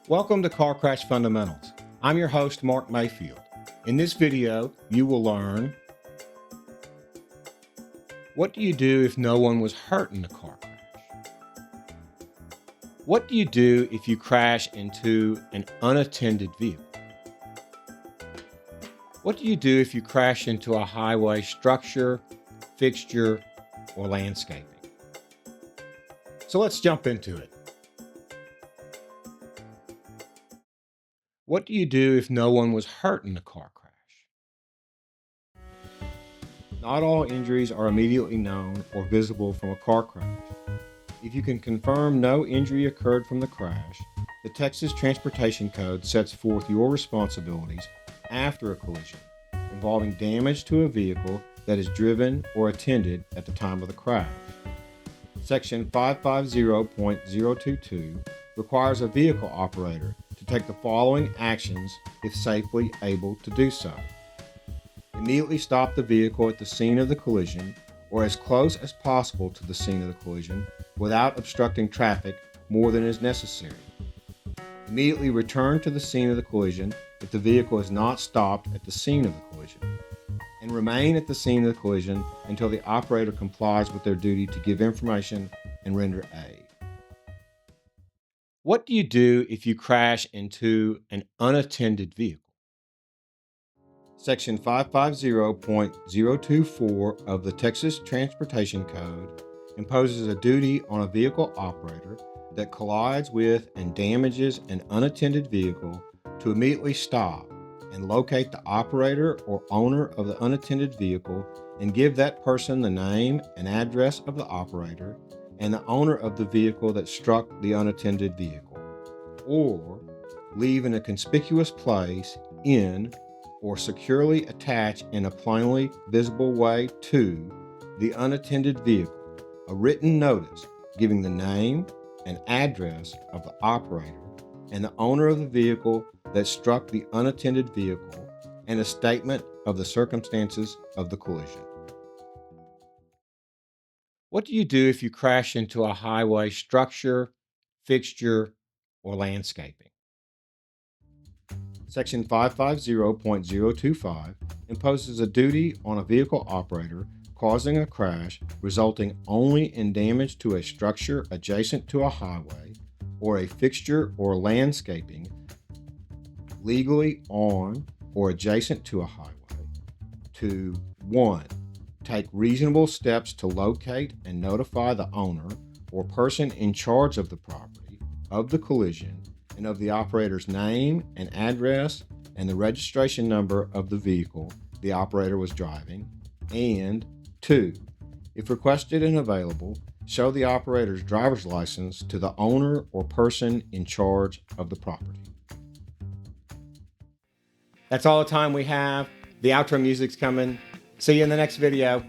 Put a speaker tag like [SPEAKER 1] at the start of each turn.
[SPEAKER 1] Welcome to Car Crash Fundamentals. I'm your host, Mark Mayfield. In this video, you will learn what do you do if no one was hurt in the car crash? What do you do if you crash into an unattended vehicle? What do you do if you crash into a highway structure, fixture, or landscaping? So let's jump into it. What do you do if no one was hurt in the car crash? Not all injuries are immediately known or visible from a car crash. If you can confirm no injury occurred from the crash, the Texas Transportation Code sets forth your responsibilities after a collision involving damage to a vehicle that is driven or attended at the time of the crash. Section 550.022 requires a vehicle operator to take the following actions if safely able to do so. Immediately stop the vehicle at the scene of the collision or as close as possible to the scene of the collision without obstructing traffic more than is necessary. Immediately return to the scene of the collision if the vehicle is not stopped at the scene of the collision, and remain at the scene of the collision until the operator complies with their duty to give information and render aid. What do you do if you crash into an unattended vehicle? Section 550.024 of the Texas Transportation Code imposes a duty on a vehicle operator that collides with and damages an unattended vehicle to immediately stop and locate the operator or owner of the unattended vehicle and give that person the name and address of the operator and the owner of the vehicle that struck the unattended vehicle, or leave in a conspicuous place in or securely attach in a plainly visible way to the unattended vehicle a written notice giving the name and address of the operator and the owner of the vehicle that struck the unattended vehicle and a statement of the circumstances of the collision. What do you do if you crash into a highway structure, fixture, or landscaping? Section 550.025 imposes a duty on a vehicle operator causing a crash resulting only in damage to a structure adjacent to a highway or a fixture or landscaping legally on or adjacent to a highway to 1. Take reasonable steps to locate and notify the owner or person in charge of the property of the collision and of the operator's name and address and the registration number of the vehicle the operator was driving, and 2. If requested and available, show the operator's driver's license to the owner or person in charge of the property. That's all the time we have. The outro music's coming. See you in the next video.